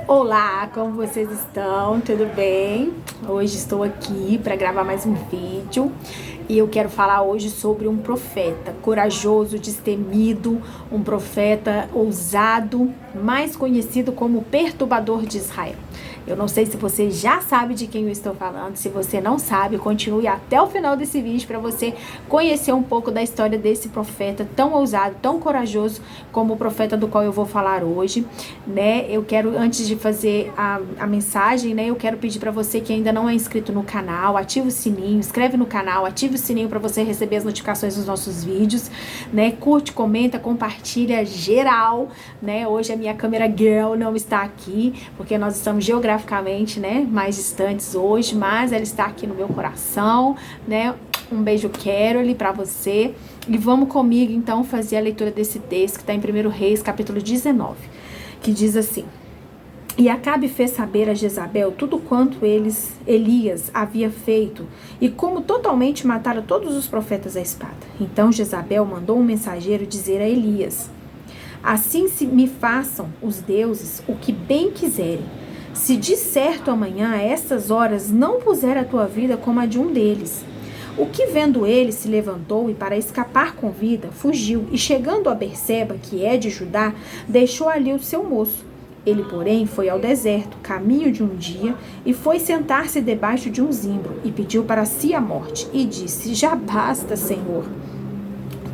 Olá, como vocês estão? Tudo bem? Hoje estou aqui para gravar mais um vídeo e eu quero falar hoje sobre um profeta corajoso, destemido, um profeta ousado, mais conhecido como perturbador de Israel. Eu não sei se você já sabe de quem eu estou falando. Se você não sabe, continue até o final desse vídeo para você conhecer um pouco da história desse profeta tão ousado, tão corajoso como o profeta do qual eu vou falar hoje, né? Eu quero, antes de fazer a mensagem, né, eu quero pedir para você que ainda não é inscrito no canal, ativa o sininho, inscreve no canal, ativa o sininho para você receber as notificações dos nossos vídeos, né? Curte, comenta, compartilha geral, né? Hoje a minha câmera girl não está aqui, porque nós estamos geograficamente, né, mais distantes hoje, mas ela está aqui no meu coração, né? Um beijo, Carole, para você. E vamos comigo, então, fazer a leitura desse texto que está em 1 Reis, capítulo 19, que diz assim: E Acabe fez saber a Jezabel tudo quanto Elias havia feito, e como totalmente matara todos os profetas à espada. Então Jezabel mandou um mensageiro dizer a Elias: Assim se me façam os deuses o que bem quiserem, se de certo amanhã a estas horas não puser a tua vida como a de um deles. O que vendo ele se levantou e para escapar com vida fugiu, e chegando a Berseba, que é de Judá, deixou ali o seu moço. Ele, porém, foi ao deserto, caminho de um dia, e foi sentar-se debaixo de um zimbro, e pediu para si a morte, e disse: Já basta, Senhor.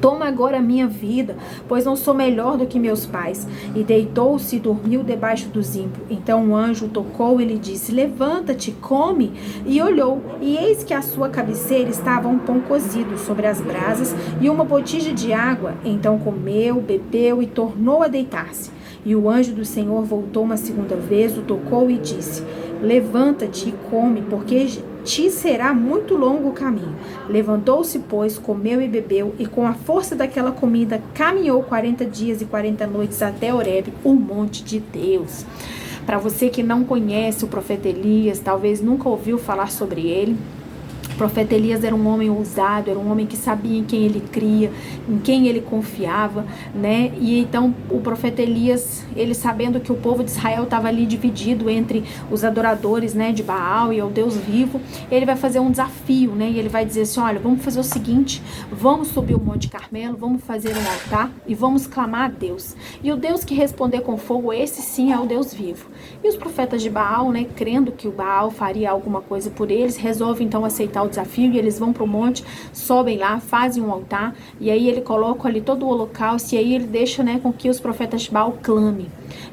Toma agora a minha vida, pois não sou melhor do que meus pais. E deitou-se e dormiu debaixo do zimbro. Então um anjo tocou e lhe disse: Levanta-te, come. E olhou, e eis que à sua cabeceira estava um pão cozido sobre as brasas e uma botija de água. Então comeu, bebeu e tornou a deitar-se. E o anjo do Senhor voltou uma segunda vez, o tocou e disse: Levanta-te e come, porque te será muito longo o caminho. Levantou-se, pois, comeu e bebeu, e com a força daquela comida caminhou 40 dias e 40 noites até Horebe, o monte de Deus. Para você que não conhece o profeta Elias, talvez nunca ouviu falar sobre ele, o profeta Elias era um homem ousado, era um homem que sabia em quem ele cria, em quem ele confiava, né? E então o profeta Elias, ele sabendo que o povo de Israel estava ali dividido entre os adoradores, né, de Baal e ao Deus vivo, ele vai fazer um desafio, né? E ele vai dizer assim: olha, vamos fazer o seguinte, vamos subir o Monte Carmelo, vamos fazer um altar e vamos clamar a Deus. E o Deus que responder com fogo, esse sim é o Deus vivo. E os profetas de Baal, né, crendo que o Baal faria alguma coisa por eles, resolvem então aceitar o desafio, e eles vão para o monte, sobem lá, fazem um altar, e aí ele coloca ali todo o holocausto, e aí ele deixa, né, com que os profetas de Baal clamem.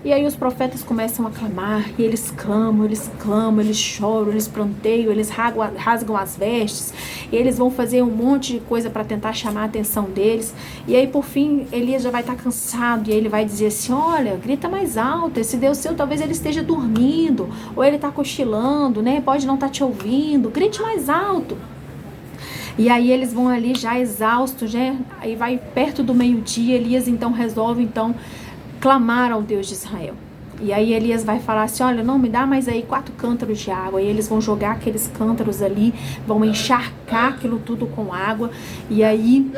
E aí os profetas começam a clamar, e eles clamam, eles choram, eles planteiam, eles rasgam as vestes, e eles vão fazer um monte de coisa para tentar chamar a atenção deles. E aí por fim Elias já vai estar cansado, e aí ele vai dizer assim: olha, grita mais alto, esse Deus seu talvez ele esteja dormindo, ou ele está cochilando, né, pode não estar te ouvindo, grite mais alto. E aí eles vão ali já exaustos, né? Aí vai perto do meio-dia, Elias então resolve então clamar ao Deus de Israel. E aí Elias vai falar assim: olha, não, me dá mais aí 4 cântaros de água. E eles vão jogar aqueles cântaros ali, vão encharcar aquilo tudo com água, e aí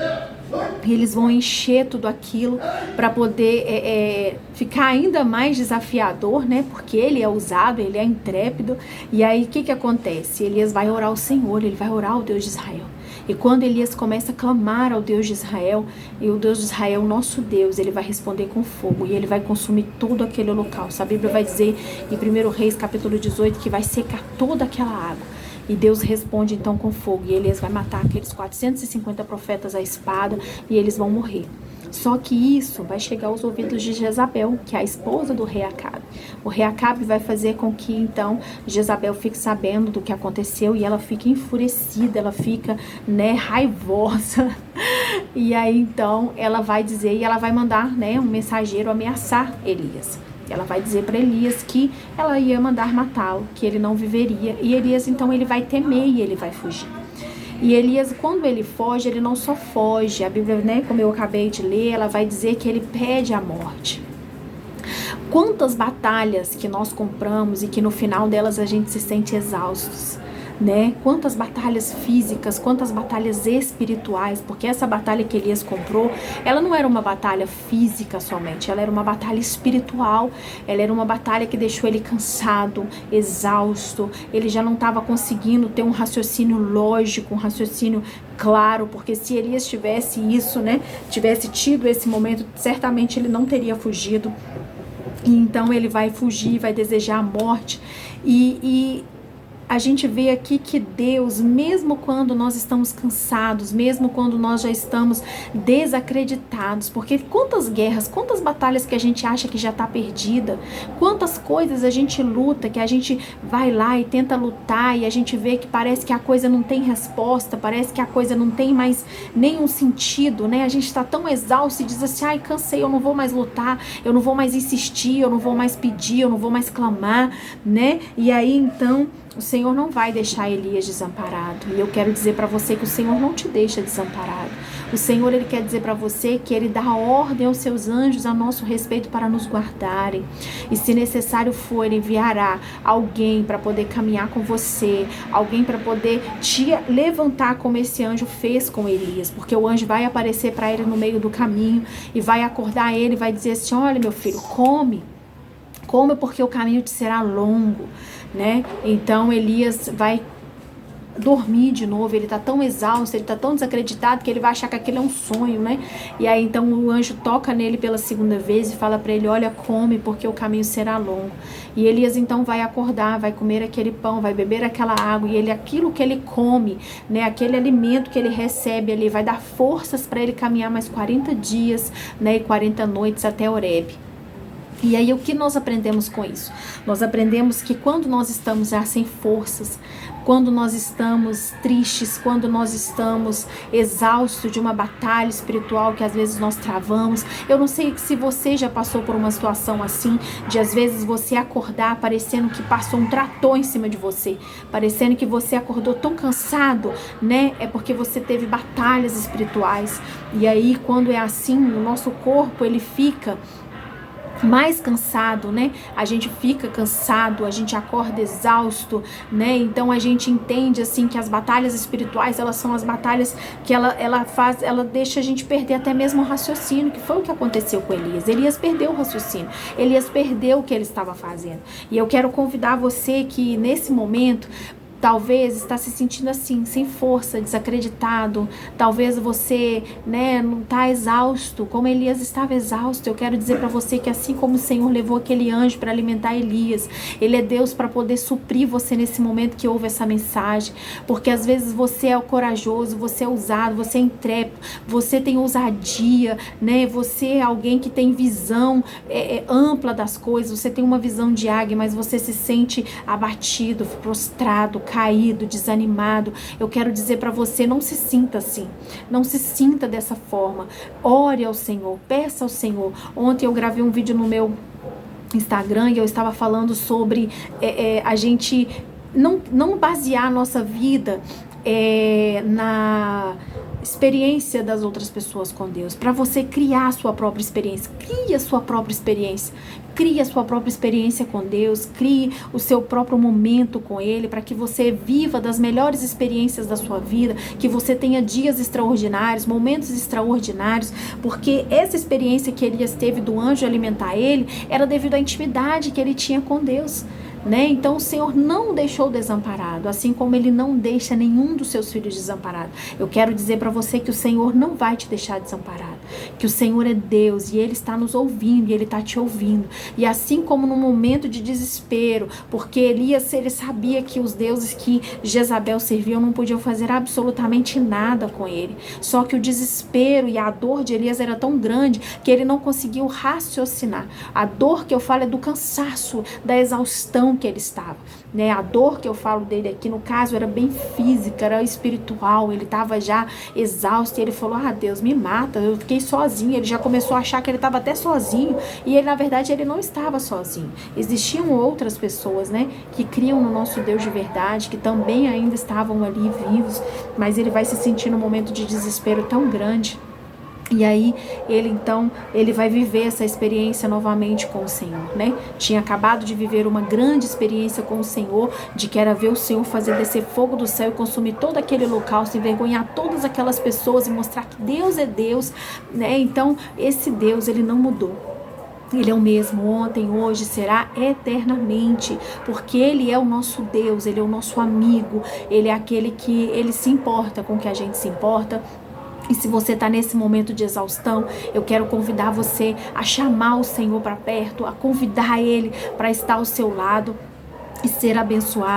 eles vão encher tudo aquilo para poder ficar ainda mais desafiador, né? Porque ele é ousado, ele é intrépido. E aí o que acontece? Elias vai orar ao Senhor, ele vai orar ao Deus de Israel. E quando Elias começa a clamar ao Deus de Israel, e o Deus de Israel, nosso Deus, ele vai responder com fogo, e ele vai consumir todo aquele holocausto. A Bíblia vai dizer em 1 Reis capítulo 18 que vai secar toda aquela água. E Deus responde então com fogo, e Elias vai matar aqueles 450 profetas à espada, e eles vão morrer. Só que isso vai chegar aos ouvidos de Jezabel, que é a esposa do rei Acabe. O rei Acabe vai fazer com que então Jezabel fique sabendo do que aconteceu, e ela fica enfurecida, ela fica, né, raivosa. E aí então ela vai dizer, e ela vai mandar, né, um mensageiro ameaçar Elias. Ela vai dizer para Elias que ela ia mandar matá-lo, que ele não viveria. E Elias então ele vai temer e ele vai fugir. E Elias, quando ele foge, ele não só foge. A Bíblia, né, como eu acabei de ler, ela vai dizer que ele pede a morte. Quantas batalhas que nós compramos e que no final delas a gente se sente exaustos, né? Quantas batalhas físicas, quantas batalhas espirituais, porque essa batalha que Elias comprou, ela não era uma batalha física somente, ela era uma batalha espiritual, ela era uma batalha que deixou ele cansado, exausto, ele já não estava conseguindo ter um raciocínio lógico, um raciocínio claro, porque se Elias tivesse isso, né, tivesse tido esse momento, certamente ele não teria fugido. E então ele vai fugir, vai desejar a morte. E a gente vê aqui que Deus, mesmo quando nós estamos cansados, mesmo quando nós já estamos desacreditados, porque quantas guerras, quantas batalhas que a gente acha que já está perdida, quantas coisas a gente luta, que a gente vai lá e tenta lutar e a gente vê que parece que a coisa não tem resposta, parece que a coisa não tem mais nenhum sentido, né? A gente está tão exausto e diz assim, ai, cansei, eu não vou mais lutar, eu não vou mais insistir, eu não vou mais pedir, eu não vou mais clamar, né? E aí então o Senhor não vai deixar Elias desamparado. E eu quero dizer para você que o Senhor não te deixa desamparado. O Senhor, Ele quer dizer para você que Ele dá ordem aos seus anjos a nosso respeito para nos guardarem. E se necessário for, Ele enviará alguém para poder caminhar com você, alguém para poder te levantar como esse anjo fez com Elias. Porque o anjo vai aparecer para ele no meio do caminho e vai acordar ele, vai dizer assim, olha meu filho, come porque o caminho te será longo, né? Então Elias vai dormir de novo, ele tá tão exausto, ele tá tão desacreditado que ele vai achar que aquilo é um sonho, né? E aí então o anjo toca nele pela segunda vez e fala para ele, olha, come porque o caminho será longo. E Elias então vai acordar, vai comer aquele pão, vai beber aquela água e aquilo que ele come, né? Aquele alimento que ele recebe ali vai dar forças para ele caminhar mais 40 dias, né? E 40 noites até Horebe. E aí o que nós aprendemos com isso? Nós aprendemos que quando nós estamos já sem forças, quando nós estamos tristes, quando nós estamos exaustos de uma batalha espiritual que às vezes nós travamos, eu não sei se você já passou por uma situação assim, de às vezes você acordar parecendo que passou um trator em cima de você, parecendo que você acordou tão cansado, né? É porque você teve batalhas espirituais. E aí quando é assim, o nosso corpo ele fica mais cansado, né? A gente fica cansado, a gente acorda exausto, né? Então a gente entende assim que as batalhas espirituais, elas são as batalhas que ela deixa a gente perder até mesmo o raciocínio, que foi o que aconteceu com Elias. Elias perdeu o raciocínio, Elias perdeu o que ele estava fazendo. E eu quero convidar você que nesse momento talvez está se sentindo assim, sem força, desacreditado. Talvez você, né, não está exausto, como Elias estava exausto. Eu quero dizer para você que assim como o Senhor levou aquele anjo para alimentar Elias, Ele é Deus para poder suprir você nesse momento que ouve essa mensagem. Porque às vezes você é o corajoso, você é ousado, você é intrépido, você tem ousadia, né? Você é alguém que tem visão ampla das coisas, você tem uma visão de águia, mas você se sente abatido, prostrado, caído, desanimado. Eu quero dizer para você, não se sinta assim, não se sinta dessa forma. Ore ao Senhor, peça ao Senhor. Ontem eu gravei um vídeo no meu Instagram e eu estava falando sobre a gente não basear a nossa vida na experiência das outras pessoas com Deus, para você criar a sua própria experiência. Crie a sua própria experiência, crie a sua própria experiência com Deus, crie o seu próprio momento com Ele, para que você viva das melhores experiências da sua vida, que você tenha dias extraordinários, momentos extraordinários, porque essa experiência que Elias teve do anjo alimentar ele, era devido à intimidade que ele tinha com Deus, né? Então o Senhor não o deixou desamparado, assim como Ele não deixa nenhum dos seus filhos desamparado. Eu quero dizer para você que o Senhor não vai te deixar desamparado, que o Senhor é Deus e Ele está nos ouvindo e Ele está te ouvindo. E assim como no momento de desespero, porque Elias, ele sabia que os deuses que Jezabel serviu não podiam fazer absolutamente nada com ele, só que o desespero e a dor de Elias era tão grande que ele não conseguiu raciocinar. A dor que eu falo é do cansaço, da exaustão que ele estava, né? A dor que eu falo dele aqui, no caso, era bem física, era espiritual. Ele estava já exausto e ele falou, Deus, me mata, eu fiquei sozinho. Ele já começou a achar que ele estava até sozinho, e ele, na verdade, ele não estava sozinho. Existiam outras pessoas, né, que criam no nosso Deus de verdade, que também ainda estavam ali vivos, mas ele vai se sentir num momento de desespero tão grande. E aí, ele vai viver essa experiência novamente com o Senhor, né? Tinha acabado de viver uma grande experiência com o Senhor, de que era ver o Senhor fazer descer fogo do céu e consumir todo aquele local, se envergonhar todas aquelas pessoas e mostrar que Deus é Deus, né? Então, esse Deus, ele não mudou. Ele é o mesmo ontem, hoje, será eternamente, porque Ele é o nosso Deus, Ele é o nosso amigo, Ele é aquele que Ele se importa com o que a gente se importa. E se você está nesse momento de exaustão, eu quero convidar você a chamar o Senhor para perto, a convidar Ele para estar ao seu lado e ser abençoado.